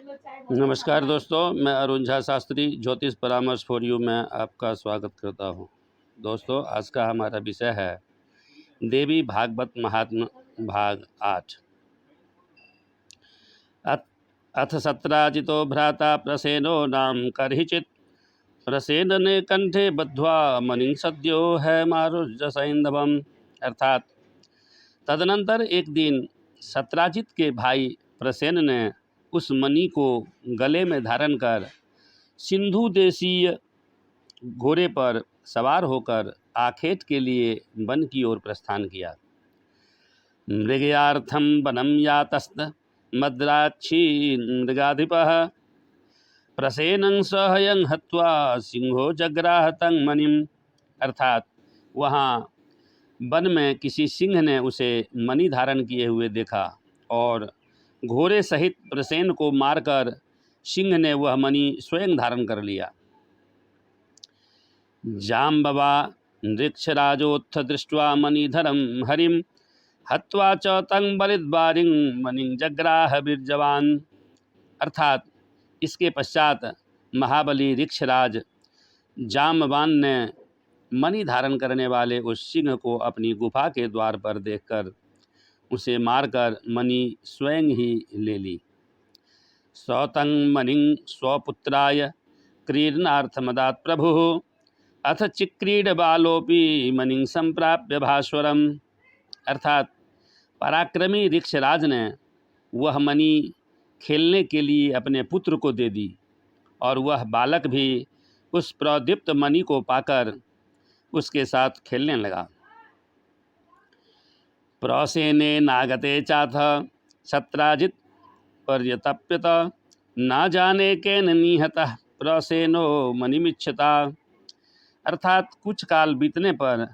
नमस्कार दोस्तों, मैं अरुण झा शास्त्री ज्योतिष परामर्श फॉर यू में आपका स्वागत करता हूं। दोस्तों, आज का हमारा विषय है देवी भागवत महात्म्य भाग 8। अथ सत्राजितो भ्राता प्रसेनो नाम करहिचित प्रसेनने कंठे बद्ध्वा मणिं सद्यो है मारुजसैंधवम्। अर्थात तदनंतर एक दिन सत्राजित के भाई प्रसेन ने उस मणि को गले में धारण कर सिंधु देशीय घोड़े पर सवार होकर आखेट के लिए वन की ओर प्रस्थान किया। मृगयार्थम वनम यातस्त मद्राक्षी मृगाधिपः प्रसेनं सहयं हत्वा सिंहो जग्राह तं मणिम। अर्थात वहाँ वन में किसी सिंह ने उसे मणि धारण किए हुए देखा और घोड़े सहित प्रसेन को मारकर सिंह ने वह मणि स्वयं धारण कर लिया। जाम्बवा नृक्षराजोत्थ दृष्ट्वा मणिधरं हरिं हत्वा च तं बलिद्वारिं मणिं जग्राह बीर्जवान। अर्थात इसके पश्चात महाबली ऋक्षराज जाम्बवान ने मणि धारण करने वाले उस सिंह को अपनी गुफा के द्वार पर देखकर उसे मारकर मणि स्वयं ही ले ली। सौतं मणिं स्वपुत्राय क्रीडनार्थमदात् प्रभुः अथ चिक्रीड बालोपि मणिं संप्राप्य भास्वरम्। अर्थात पराक्रमी ऋक्षराज ने वह मणि खेलने के लिए अपने पुत्र को दे दी और वह बालक भी उस प्रदीप्त मणि को पाकर उसके साथ खेलने लगा। प्रसेने नागते चाथ सत्राजित पर्यतप्यत न जाने केन निहतः प्रसेनो मणिमिच्छता। अर्थात कुछ काल बीतने पर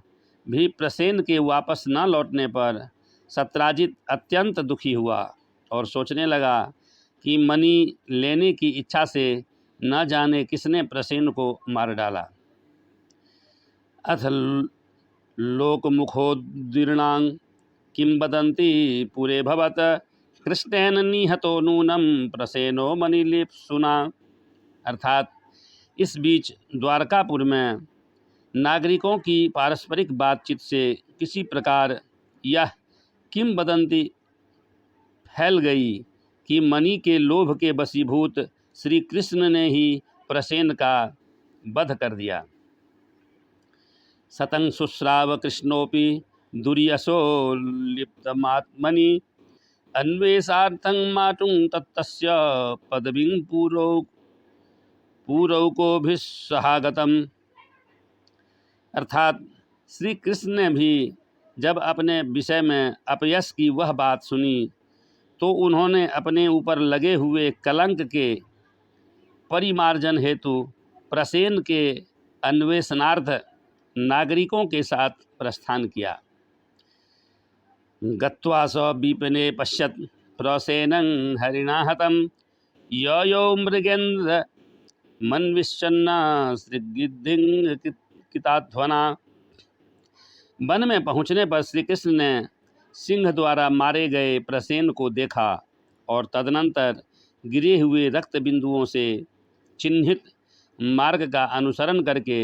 भी प्रसेन के वापस न लौटने पर सत्राजित अत्यंत दुखी हुआ और सोचने लगा कि मणि लेने की इच्छा से न जाने किसने प्रसेन को मार डाला। अथ लोकमुखोदीर्णां किंवदन्ति पुरे भवत कृष्णेन निहतो नूनम प्रसेनो मणिलिप्सुना। अर्थात इस बीच द्वारकापुर में नागरिकों की पारस्परिक बातचीत से किसी प्रकार यह किंवदंती फैल गई कि मणि के लोभ के वशीभूत श्री कृष्ण ने ही प्रसेन का वध कर दिया। सतं शुश्राव कृष्णोपि दुर्यशो लिप्तमात्मनि अन्वेषार्थं मातुं तत्तस्य पदवीं पूरौकोभिस्सहागतम्। अर्थात श्री कृष्ण ने भी जब अपने विषय में अपयश की वह बात सुनी तो उन्होंने अपने ऊपर लगे हुए कलंक के परिमार्जन हेतु प्रसेन के अन्वेषणार्थ नागरिकों के साथ प्रस्थान किया। गत्वा स विपिने पश्यत प्रसेनं हरिणा हतं यो मृगेन्द्र मन्विष्यन्ना श्रीगिद्धिं किताध्वना। वन में पहुँचने पर श्री कृष्ण ने सिंह द्वारा मारे गए प्रसेन को देखा और तदनंतर गिरे हुए रक्त बिंदुओं से चिन्हित मार्ग का अनुसरण करके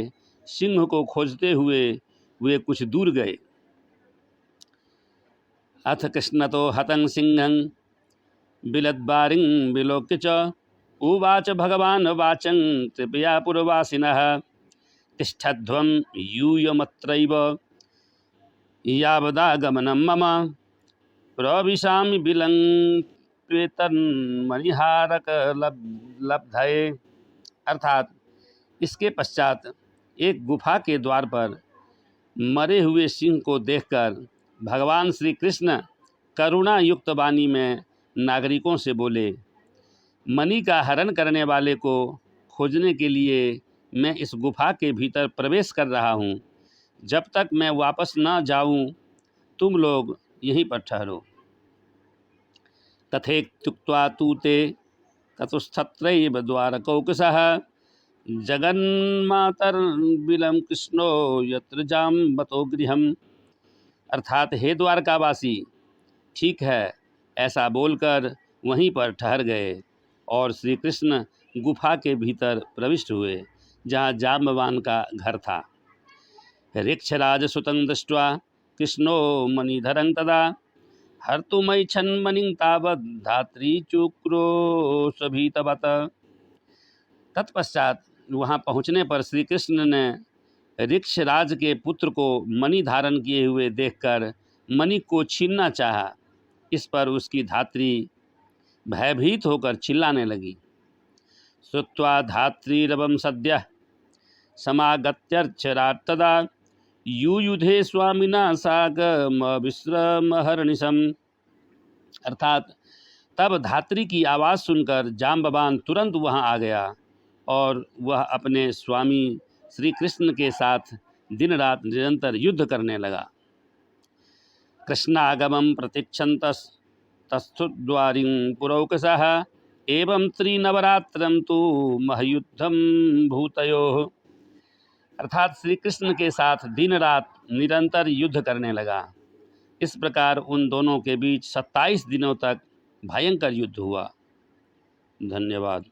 सिंह को खोजते हुए वे कुछ दूर गए। अथ कृष्णतो हतं सिंहं बिलद्बारिं विलोक्य च उवाच भगवान् वाचं कृपया पुरवासिनः तिष्ठध्वं यूयमत्रैव यावदागमनं मम प्रविशामि बिलंकृतन्मणिहारक लब्धये। अर्थात इसके पश्चात एक गुफा के द्वार पर मरे हुए सिंह को देखकर भगवान श्री कृष्ण करुणा युक्त वाणी में नागरिकों से बोले, मणि का हरण करने वाले को खोजने के लिए मैं इस गुफा के भीतर प्रवेश कर रहा हूँ। जब तक मैं वापस न जाऊँ तुम लोग यहीं पर ठहरो। तथेत्युक्त्वा तु ते ततुस्तत्रैव द्वारकौकसः जगन्मातर्बिलं कृष्णो यत्र जाम्बतो गृहम्। अर्थात हे द्वारकावासी, ठीक है, ऐसा बोलकर वहीं पर ठहर गए। और श्री कृष्ण गुफा के भीतर प्रविष्ट हुए, जहाँ जाम्बवान का घर था। ऋक्षराज सुतं दृष्ट्वा कृष्णो मणिधरं तदा हर्तुमैच्छन्मणिं तावद् धात्री चुक्रोशभीतवत्। तत्पश्चात वहाँ पहुँचने पर श्री कृष्ण ने ऋक्षराज के पुत्र को मणि धारण किए हुए देखकर मणि को छीनना चाहा। इस पर उसकी धात्री भयभीत होकर चिल्लाने लगी। श्रुत्वा धात्रीरवं सद्यः समागत्यर्चरात् तदा युयुधे स्वामिना साकमविश्रमहर्निशम्। अर्थात तब धात्री की आवाज़ सुनकर जाम्बवान तुरंत वहां आ गया और वह अपने स्वामी श्री कृष्ण के साथ दिन रात निरंतर युद्ध करने लगा। कृष्णागमं प्रतीक्षन्तस्तस्थुद्वारिं पुरौकसः एवं त्रिनवरात्रं तु महयुद्धं भूतयोः। अर्थात श्री कृष्ण के साथ दिन रात निरंतर युद्ध करने लगा। इस प्रकार उन दोनों के बीच 27 दिनों तक भयंकर युद्ध हुआ। धन्यवाद।